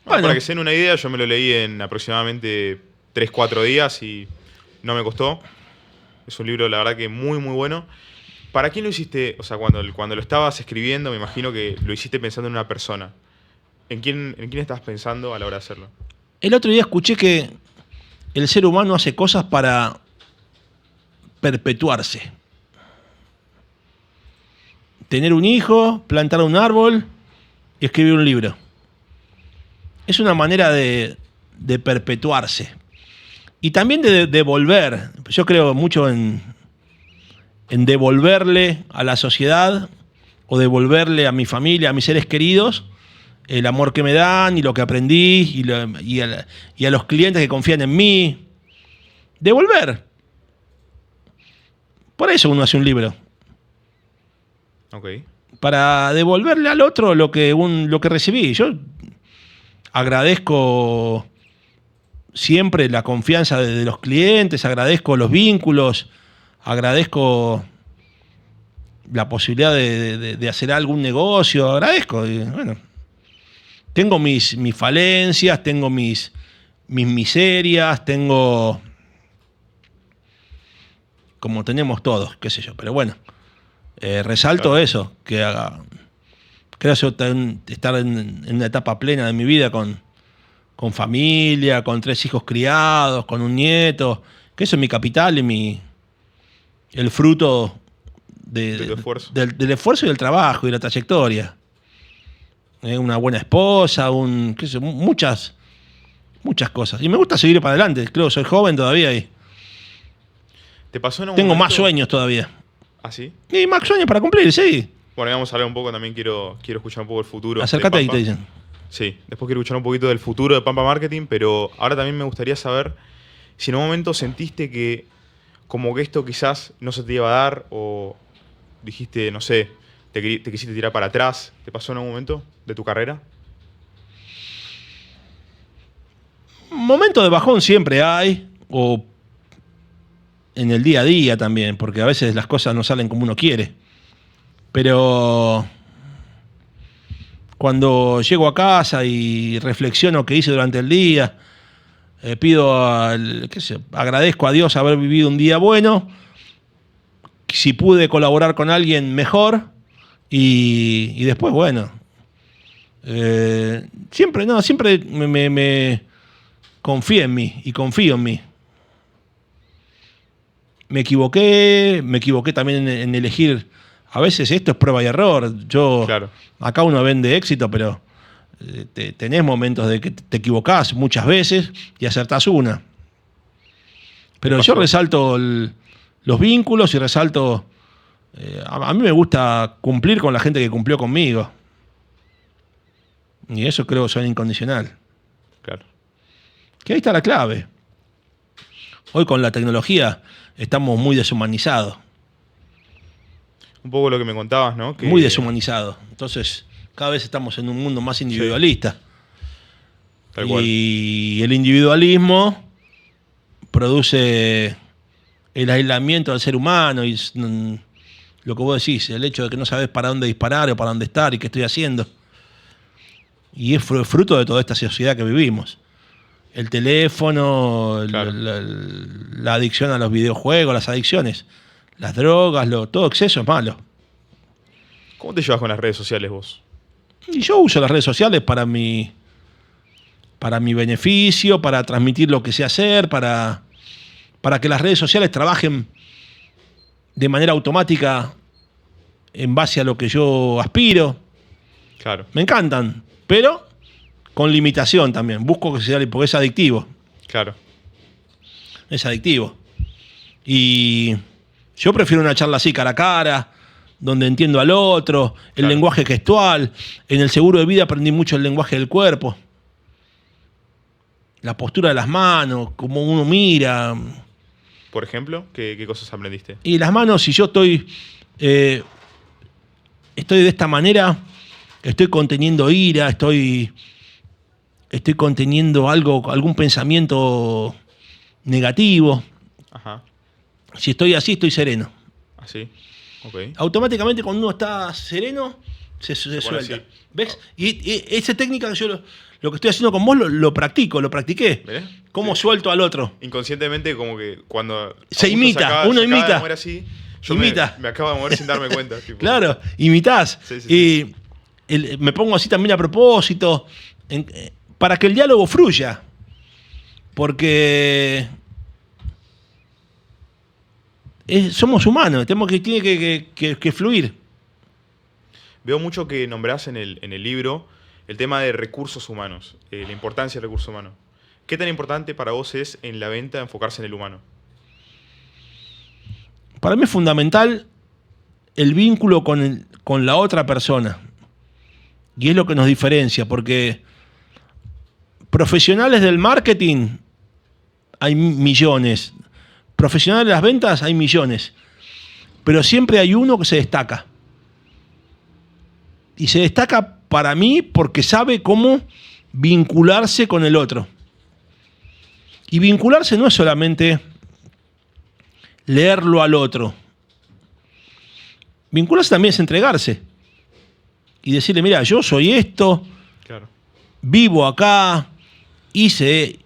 bueno, para que se den una idea, yo me lo leí en aproximadamente 3-4 días y no me costó. Es un libro, la verdad, que muy, muy bueno. ¿Para quién lo hiciste? O sea, cuando lo estabas escribiendo, me imagino que lo hiciste pensando en una persona. ¿En quién estabas pensando a la hora de hacerlo? El otro día escuché que el ser humano hace cosas para perpetuarse. Tener un hijo, plantar un árbol y escribir un libro. Es una manera de perpetuarse. Y también de volver. Yo creo mucho en en devolverle a la sociedad o devolverle a mi familia, a mis seres queridos, el amor que me dan y lo que aprendí y a los clientes que confían en mí. Devolver. Por eso uno hace un libro. Ok. Para devolverle al otro lo que recibí. Yo agradezco siempre la confianza de los clientes, agradezco los vínculos, agradezco la posibilidad de hacer algún negocio, agradezco. Y, bueno, tengo mis falencias, tengo mis miserias, tengo... como tenemos todos, qué sé yo, pero bueno, resalto Claro. eso, que creo estar en una etapa plena de mi vida con familia, con 3 hijos criados, con un nieto, que eso es mi capital y el fruto De tu esfuerzo. del esfuerzo y del trabajo y de la trayectoria. Una buena esposa, qué sé yo, muchas cosas. Y me gusta seguir para adelante, creo, soy joven todavía y ¿Te pasó en un tengo más momento? sueños todavía. ¿Ah, sí? Y más sueños para cumplir, sí. Bueno, vamos a hablar un poco, también quiero escuchar un poco el futuro de Acércate ahí, Pampa. te dicen. Sí, después quiero escuchar un poquito del futuro de Pampa Marketing, pero ahora también me gustaría saber si en un momento sentiste que como que esto quizás no se te iba a dar o dijiste, no sé, te quisiste tirar para atrás. ¿Te pasó en algún momento de tu carrera? Momentos de bajón siempre hay, o en el día a día también, porque a veces las cosas no salen como uno quiere. Pero cuando llego a casa y reflexiono qué hice durante el día, agradezco a Dios haber vivido un día bueno, si pude colaborar con alguien mejor, y después, bueno, siempre me confié en mí y confío en mí. Me equivoqué también en elegir. A veces esto es prueba y error. Claro. Acá uno vende éxito, pero tenés momentos de que te equivocás muchas veces y acertás una. Pero yo pasó? resalto los vínculos y resalto... a mí me gusta cumplir con la gente que cumplió conmigo. Y eso creo que soy incondicional. Claro. Que ahí está la clave. Hoy con la tecnología estamos muy deshumanizados. Un poco lo que me contabas, ¿no? Que Muy deshumanizados. Entonces, cada vez estamos en un mundo más individualista. Tal cual. Y el individualismo produce el aislamiento del ser humano y lo que vos decís, el hecho de que no sabés para dónde disparar o para dónde estar y qué estoy haciendo. Y es fruto de toda esta sociedad que vivimos. El teléfono, Claro. la adicción a los videojuegos, las adicciones, las drogas, todo exceso es malo. ¿Cómo te llevas con las redes sociales vos? Y yo uso las redes sociales para mi beneficio, para transmitir lo que sé hacer, para que las redes sociales trabajen de manera automática en base a lo que yo aspiro. Claro. Me encantan, pero con limitación también. Busco que sea, porque es adictivo. Claro. Es adictivo. Y yo prefiero una charla así cara a cara, donde entiendo al otro, el Claro. lenguaje gestual. En el seguro de vida aprendí mucho el lenguaje del cuerpo. La postura de las manos, cómo uno mira. Por ejemplo, ¿qué cosas aprendiste? Y las manos, si yo estoy de esta manera, estoy conteniendo ira, estoy conteniendo algún pensamiento negativo. Ajá. Si estoy así, estoy sereno. Así. Ok. Automáticamente cuando uno está sereno, se pone suelta. así. ¿Ves? Y esa técnica que yo lo que estoy haciendo con vos lo practiqué. ¿Ves? ¿Cómo Sí. suelto al otro? Inconscientemente, como que cuando Se imita, uno se acaba imita. de mover así, yo Imita. me acabo de mover sin darme cuenta. Tipo. Claro, imitás. Sí, sí, Y me pongo así también a propósito, para que el diálogo fluya. Porque somos humanos, tiene que fluir. Veo mucho que nombrás en el libro el tema de recursos humanos, la importancia del recurso humano. ¿Qué tan importante para vos es en la venta enfocarse en el humano? Para mí es fundamental el vínculo con la otra persona. Y es lo que nos diferencia, porque profesionales del marketing hay millones. Profesionales de las ventas hay millones. Pero siempre hay uno que se destaca. Y se destaca para mí porque sabe cómo vincularse con el otro. Y vincularse no es solamente leerlo al otro. Vincularse también es entregarse. Y decirle, mira, yo soy esto, Claro. vivo acá, hice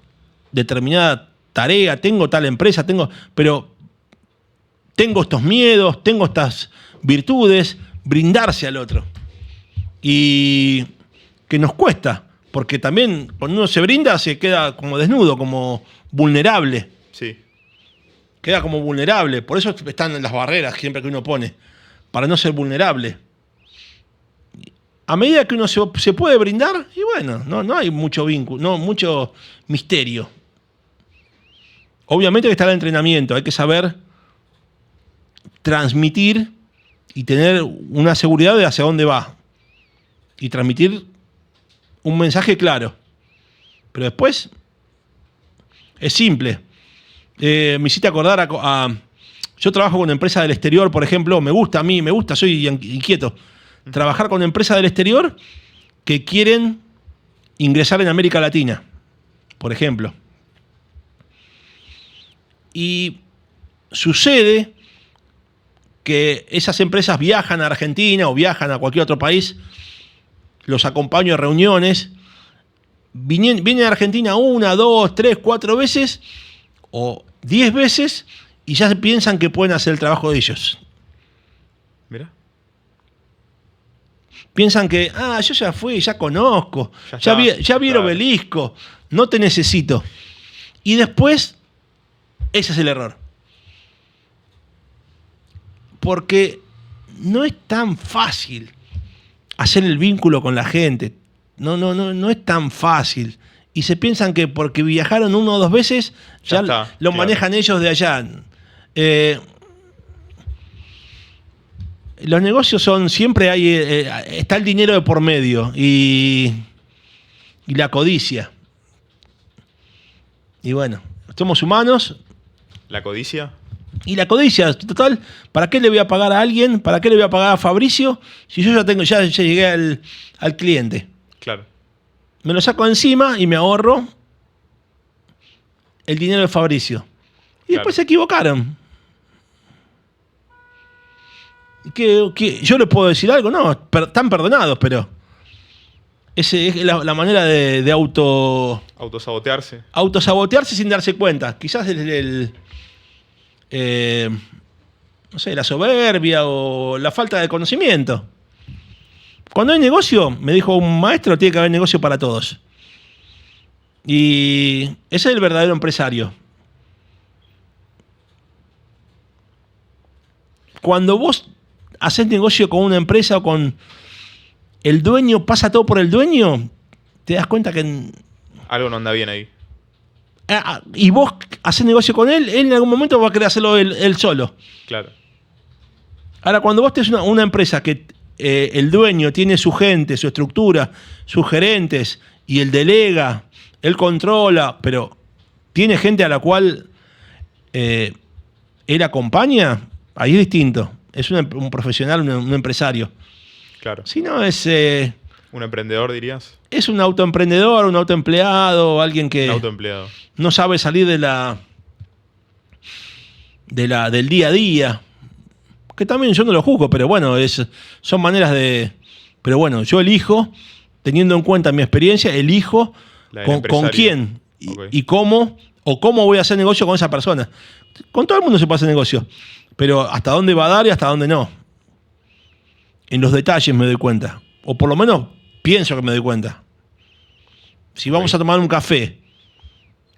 determinada tarea, tengo tal empresa, pero tengo estos miedos, tengo estas virtudes, brindarse al otro. Y que nos cuesta, porque también cuando uno se brinda se queda como desnudo, como vulnerable. Sí. Queda como vulnerable. Por eso están las barreras siempre que uno pone, para no ser vulnerable. A medida que uno se puede brindar, y bueno, no hay mucho vínculo, no mucho misterio. Obviamente que está el entrenamiento, hay que saber transmitir y tener una seguridad de hacia dónde va. Y transmitir un mensaje claro. Pero después es simple. Me hiciste acordar yo trabajo con empresas del exterior, por ejemplo, me gusta, soy inquieto. Trabajar con empresas del exterior que quieren ingresar en América Latina, por ejemplo. Y sucede que esas empresas viajan a Argentina o viajan a cualquier otro país, los acompaño a reuniones, vienen a Argentina 1, 2, 3, 4 veces o 10 veces y ya piensan que pueden hacer el trabajo de ellos. Mira. Piensan que, yo ya fui, ya conozco, ya vi el Claro. obelisco, no te necesito. Y después, ese es el error. Porque no es tan fácil hacer el vínculo con la gente. No es tan fácil. Y se piensan que porque viajaron 1 o 2 veces, ya está, lo claro. manejan ellos de allá. Los negocios siempre hay, está el dinero de por medio y la codicia. Y bueno, somos humanos. La codicia. Y la codicia, total, ¿para qué le voy a pagar a alguien? ¿Para qué le voy a pagar a Fabricio? Si yo ya llegué al cliente. Claro. Me lo saco encima y me ahorro el dinero de Fabricio. Y después Claro. se equivocaron. ¿Qué? ¿Yo le puedo decir algo? No, están perdonados, pero esa es la manera de Autosabotearse. autosabotearse sin darse cuenta. Quizás no sé, la soberbia o la falta de conocimiento. Cuando hay negocio, me dijo un maestro, tiene que haber negocio para todos. Y ese es el verdadero empresario. Cuando vos haces negocio con una empresa o con el dueño, pasa todo por el dueño, te das cuenta que... Algo no anda bien ahí. Y vos haces negocio con él en algún momento va a querer hacerlo él solo. Claro. Ahora, cuando vos tenés una empresa que el dueño tiene su gente, su estructura, sus gerentes, y él delega, él controla, pero tiene gente a la cual él acompaña, ahí es distinto. Es un profesional, un empresario. Claro. Si no, es Un emprendedor, dirías. un autoemprendedor, un autoempleado, alguien Un que autoempleado. no sabe salir del día a día. Que también yo no lo juzgo, pero bueno, son maneras de... Pero bueno, yo elijo, teniendo en cuenta mi experiencia, elijo La del con empresario. quién Ok. y cómo, o cómo voy a hacer negocio con esa persona. Con todo el mundo se puede hacer negocio, pero hasta dónde va a dar y hasta dónde no. En los detalles me doy cuenta, o por lo menos pienso que me doy cuenta. Si vamos a tomar un café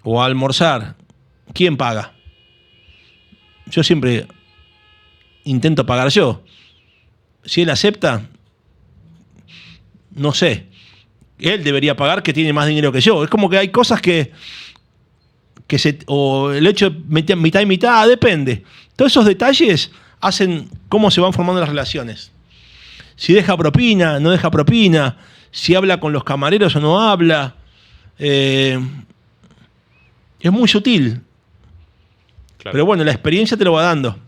o a almorzar, ¿quién paga? Yo siempre intento pagar yo. Si él acepta, no sé. Él debería pagar, que tiene más dinero que yo. Es como que hay cosas que o el hecho de mitad y mitad, depende. Todos esos detalles hacen cómo se van formando las relaciones. Si deja propina, no deja propina, si habla con los camareros o no habla. Es muy sutil. Claro. Pero bueno, la experiencia te lo va dando.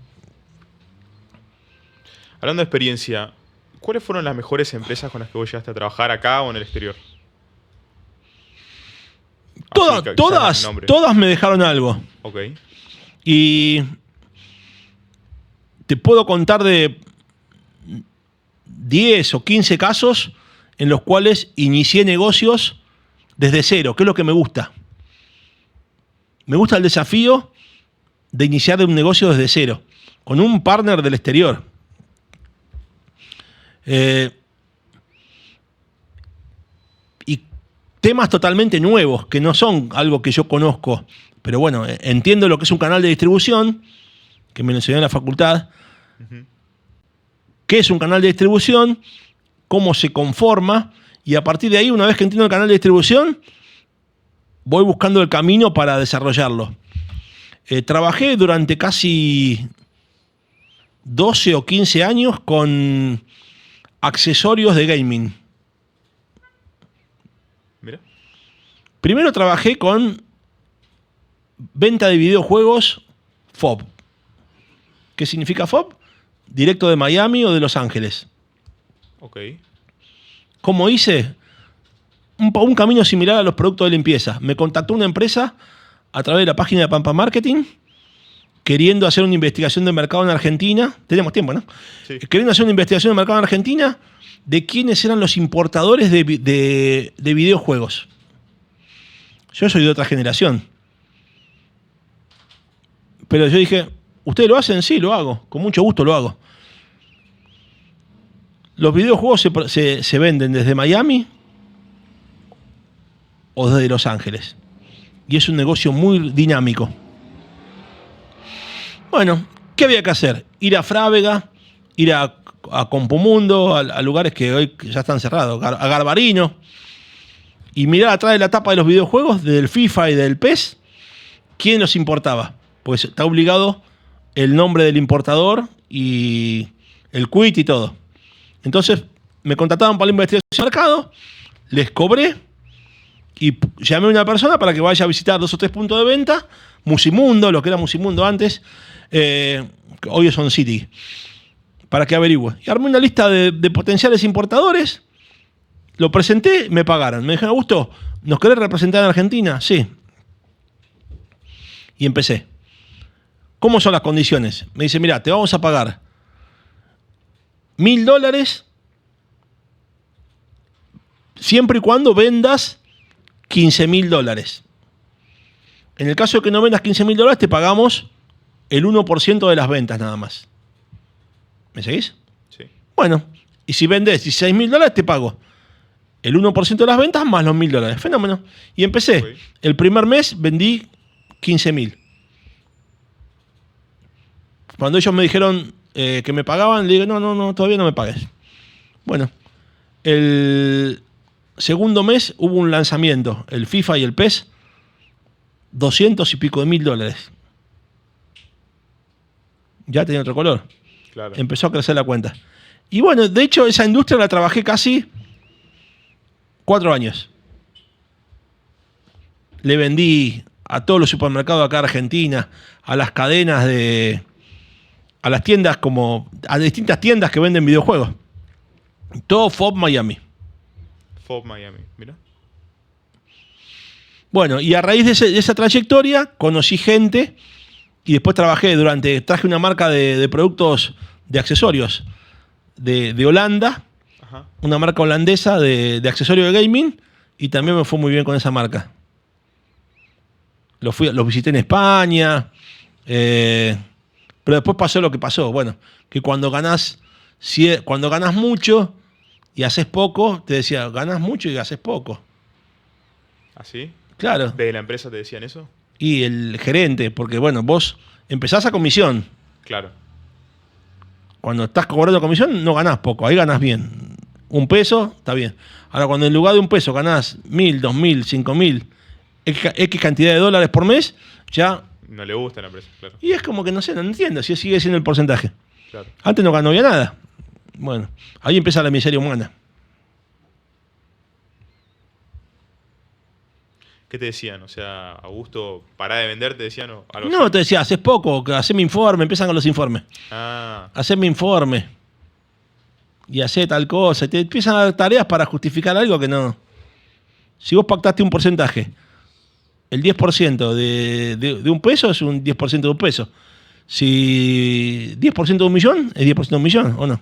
Hablando de experiencia, ¿cuáles fueron las mejores empresas con las que vos llegaste a trabajar acá o en el exterior? Así que quizás el nombre. Todas me dejaron algo. Ok. Y te puedo contar de 10 o 15 casos en los cuales inicié negocios desde cero, que es lo que me gusta. Me gusta el desafío de iniciar un negocio desde cero, con un partner del exterior. Y temas totalmente nuevos, que no son algo que yo conozco. Pero bueno, entiendo lo que es un canal de distribución, que me lo enseñó en la facultad. ¿Qué es un canal de distribución? ¿Cómo se conforma? Y a partir de ahí, una vez que entiendo el canal de distribución, voy buscando el camino para desarrollarlo. Trabajé durante casi 12 o 15 años con accesorios de gaming. Mira. Primero trabajé con venta de videojuegos FOB. ¿Qué significa FOB? Directo de Miami o de Los Ángeles. Ok. ¿Cómo hice? Un camino similar a los productos de limpieza. Me contactó una empresa a través de la página de Pampa Marketing, queriendo hacer una investigación de mercado en Argentina. Tenemos tiempo, ¿no? Sí. Queriendo hacer una investigación de mercado en Argentina de quiénes eran los importadores de videojuegos. Yo soy de otra generación. Pero yo dije, ¿ustedes lo hacen? Sí, lo hago. Con mucho gusto lo hago. Los videojuegos se venden desde Miami o desde Los Ángeles. Y es un negocio muy dinámico. Bueno, ¿qué había que hacer? Ir a Frávega, ir a Compumundo, a lugares que hoy ya están cerrados, a Garbarino, y mirar atrás de la tapa de los videojuegos, del FIFA y del PES, quién los importaba. Pues está obligado el nombre del importador y el quit y todo. Entonces me contactaban para la investigación de mercado, les cobré y llamé a una persona para que vaya a visitar 2 o 3 puntos de venta, Musimundo, lo que era Musimundo antes, hoy es On City, para que averigüe. Y armé una lista de potenciales importadores, lo presenté, me pagaron. Me dijeron, Augusto, ¿nos querés representar en Argentina? Sí. Y empecé. ¿Cómo son las condiciones? Me dice, mira, te vamos a pagar $1.000 siempre y cuando vendas $15.000. En el caso de que no vendas $15.000, te pagamos el 1% de las ventas nada más. ¿Me seguís? Sí. Bueno, y si vendes $16.000, te pago el 1% de las ventas más los $1.000. Fenómeno. Y empecé. Okay. El primer mes vendí 15.000. Cuando ellos me dijeron que me pagaban, le dije, no, todavía no me pagues. Bueno, el segundo mes hubo un lanzamiento, el FIFA y el PES, 200 y pico de $1.000. Ya tenía otro color. Claro. Empezó a crecer la cuenta. Y bueno, de hecho, esa industria la trabajé casi 4 años. Le vendí a todos los supermercados acá en Argentina, a las cadenas a las tiendas a distintas tiendas que venden videojuegos. Todo FOB Miami. FOB Miami, mira. Bueno, y a raíz de esa trayectoria conocí gente y después traje una marca de productos de accesorios de Holanda, Ajá. una marca holandesa de accesorios de gaming, y también me fue muy bien con esa marca. Los visité en España, pero después pasó lo que pasó. Bueno, que cuando ganás mucho y haces poco, te decía, ganás mucho y haces poco. ¿Así? Claro. ¿De la empresa te decían eso? Y el gerente, porque bueno, vos empezás a comisión. Claro. Cuando estás cobrando comisión no ganás poco, ahí ganás bien. $1, está bien. Ahora, cuando en lugar de $1 ganás 1.000, 2.000, 5.000 X cantidad de dólares por mes, ya. No le gusta a la empresa, claro. Y es como que no sé, no entiendo si sigue siendo el porcentaje. Claro. Antes no había nada. Bueno, ahí empieza la miseria humana. ¿Qué te decían? O sea, Augusto, pará de vender, te decían o algo No, así. te decía, haces poco, haceme informe, empiezan con los informes. Ah, Haceme informe. Y hacé tal cosa. Te empiezan a dar tareas para justificar algo que no. Si vos pactaste un porcentaje, el 10% de un peso es un 10% de un peso. Si 10% de un millón, es 10% de un millón, ¿o no?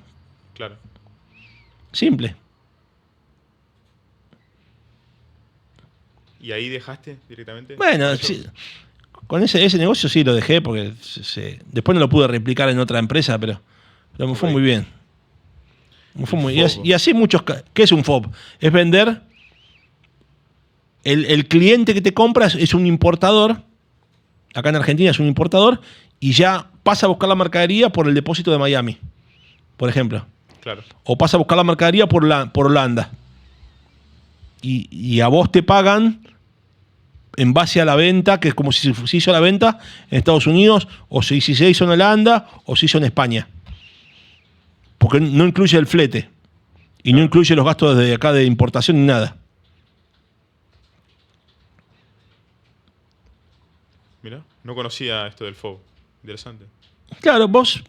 claro. Simple. ¿Y ahí dejaste directamente? Bueno, ¿Eso? sí, con ese negocio sí lo dejé porque después no lo pude replicar en otra empresa, pero me fue Ok. muy bien. Me fue El muy, FOB. y así muchos. ¿Qué es un FOB? Es vender. El cliente que te compra es un importador. Acá en Argentina es un importador. Y ya pasa a buscar la mercadería por el depósito de Miami, por ejemplo. Claro. O pasa a buscar la mercadería por Holanda. Y a vos te pagan en base a la venta, que es como si se hizo la venta en Estados Unidos, o si se hizo en Holanda, o se hizo en España. Porque no incluye el flete. Y no incluye los gastos de acá de importación ni nada. Mira, no conocía esto del FOB. Interesante. Claro, vos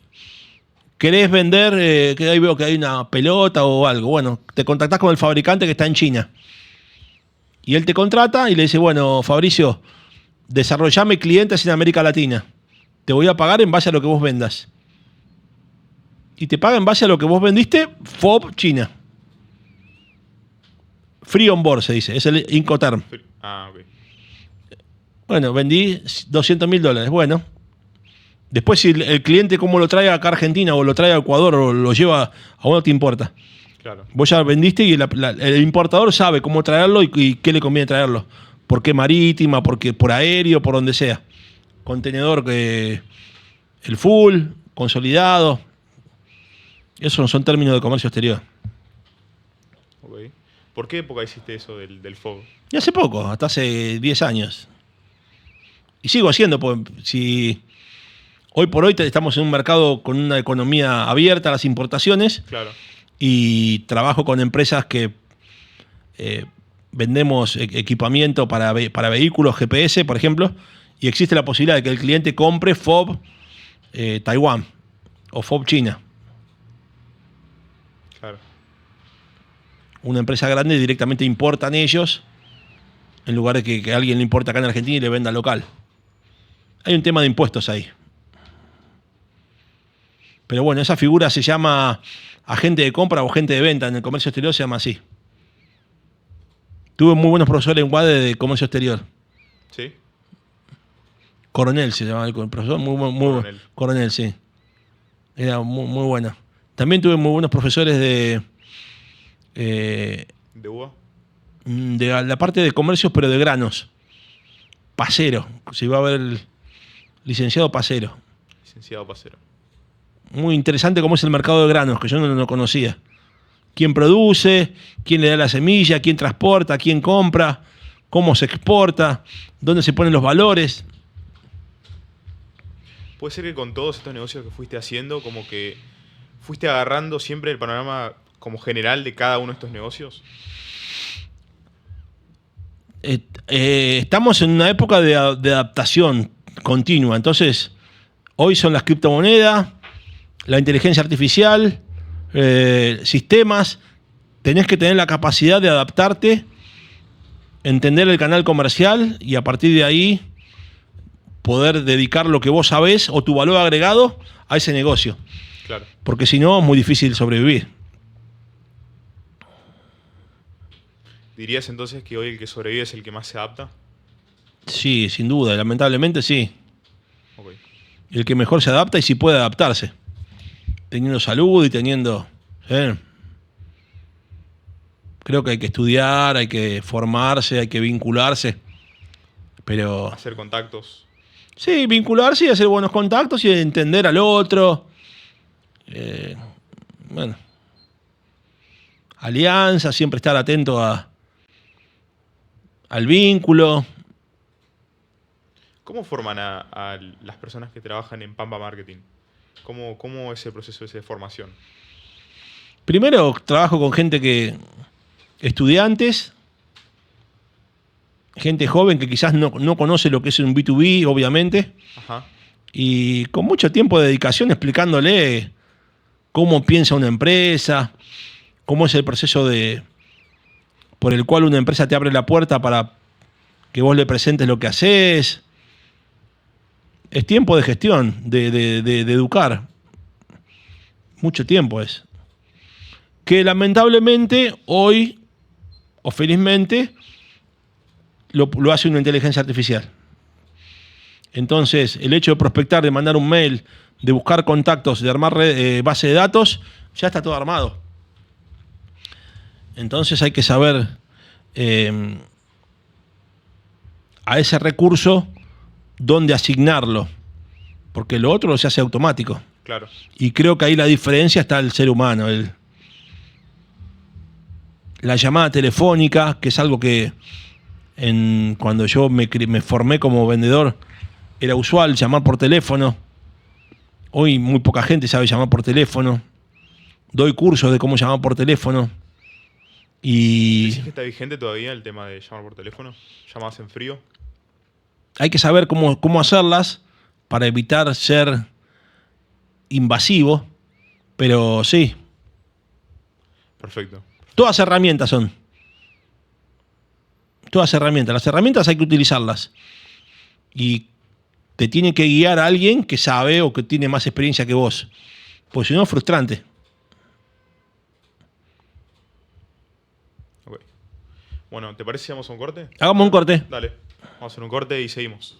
querés vender, que ahí veo que hay una pelota o algo. Bueno, te contactás con el fabricante que está en China. Y él te contrata y le dice, bueno, Fabricio, desarrollame clientes en América Latina. Te voy a pagar en base a lo que vos vendas. Y te paga en base a lo que vos vendiste, FOB China. Free on board se dice, es el Incoterm. Ah, ok. Bueno, vendí $200.000. Bueno, después si el cliente cómo lo trae acá a Argentina o lo trae a Ecuador o lo lleva, a vos no te importa. Claro. Vos ya vendiste y el importador sabe cómo traerlo y qué le conviene traerlo. Por qué marítima, por aéreo, por donde sea. Contenedor, el full, consolidado. Esos son términos de comercio exterior. Ok. ¿Por qué época hiciste eso del FOB? Y hace poco, hasta hace 10 años. Y sigo haciendo, pues, si hoy por hoy estamos en un mercado con una economía abierta a las importaciones Claro. y trabajo con empresas que vendemos equipamiento para vehículos GPS, por ejemplo, y existe la posibilidad de que el cliente compre FOB Taiwán o FOB China. Claro. Una empresa grande directamente importan ellos en lugar de que alguien le importa acá en Argentina y le venda local. Hay un tema de impuestos ahí. Pero bueno, esa figura se llama agente de compra o agente de venta. En el comercio exterior se llama así. Tuve muy buenos profesores en UADE de comercio exterior. ¿Sí? Coronel se llamaba el profesor. Coronel. Coronel, sí. Era muy bueno. También tuve muy buenos profesores de ¿De uva? la parte de comercios, pero de granos. Pasero. Se iba a ver el licenciado Pasero. Licenciado Pacero. Muy interesante cómo es el mercado de granos, que yo no lo conocía. Quién produce, quién le da la semilla, quién transporta, quién compra, cómo se exporta, dónde se ponen los valores. Puede ser que con todos estos negocios que fuiste haciendo, como que fuiste agarrando siempre el panorama como general de cada uno de estos negocios. Estamos en una época de adaptación continua. Entonces, hoy son las criptomonedas, la inteligencia artificial, sistemas. Tenés que tener la capacidad de adaptarte, entender el canal comercial y a partir de ahí poder dedicar lo que vos sabés o tu valor agregado a ese negocio. Claro. Porque si no, es muy difícil sobrevivir. ¿Dirías entonces que hoy el que sobrevive es el que más se adapta? Sí, sin duda, lamentablemente sí. Ok. El que mejor se adapta y si puede adaptarse. Teniendo salud y teniendo... Creo que hay que estudiar, hay que formarse, hay que vincularse. Pero... Hacer contactos. Sí, vincularse y hacer buenos contactos y entender al otro. Bueno. Alianza, siempre estar atento al vínculo. ¿Cómo forman a las personas que trabajan en Pampa Marketing? ¿Cómo es el proceso ese de formación? Primero trabajo con estudiantes, gente joven que quizás no conoce lo que es un B2B, obviamente, Ajá, y con mucho tiempo de dedicación explicándole cómo piensa una empresa, cómo es el proceso por el cual una empresa te abre la puerta para que vos le presentes lo que haces. Es tiempo de gestión, de educar. Mucho tiempo es. Que lamentablemente hoy, o felizmente, lo hace una inteligencia artificial. Entonces, el hecho de prospectar, de mandar un mail, de buscar contactos, de armar base de datos, ya está todo armado. Entonces hay que saber a ese recurso dónde asignarlo, porque lo otro se hace automático. claro. Y creo que ahí la diferencia está el ser humano. La llamada telefónica, que es algo que cuando yo me formé como vendedor, era usual llamar por teléfono. Hoy muy poca gente sabe llamar por teléfono. Doy cursos de cómo llamar por teléfono. Y ¿Decís que está vigente todavía el tema de llamar por teléfono? ¿Llamadas en frío? hay que saber cómo hacerlas para evitar ser invasivo. Pero sí, Perfecto. todas herramientas son. Todas herramientas. Las herramientas hay que utilizarlas. Y te tiene que guiar a alguien que sabe o que tiene más experiencia que vos. Porque si no es frustrante. Ok. Bueno, ¿te parece si vamos a un corte? Hagamos un corte. Dale, vamos a hacer un corte y seguimos.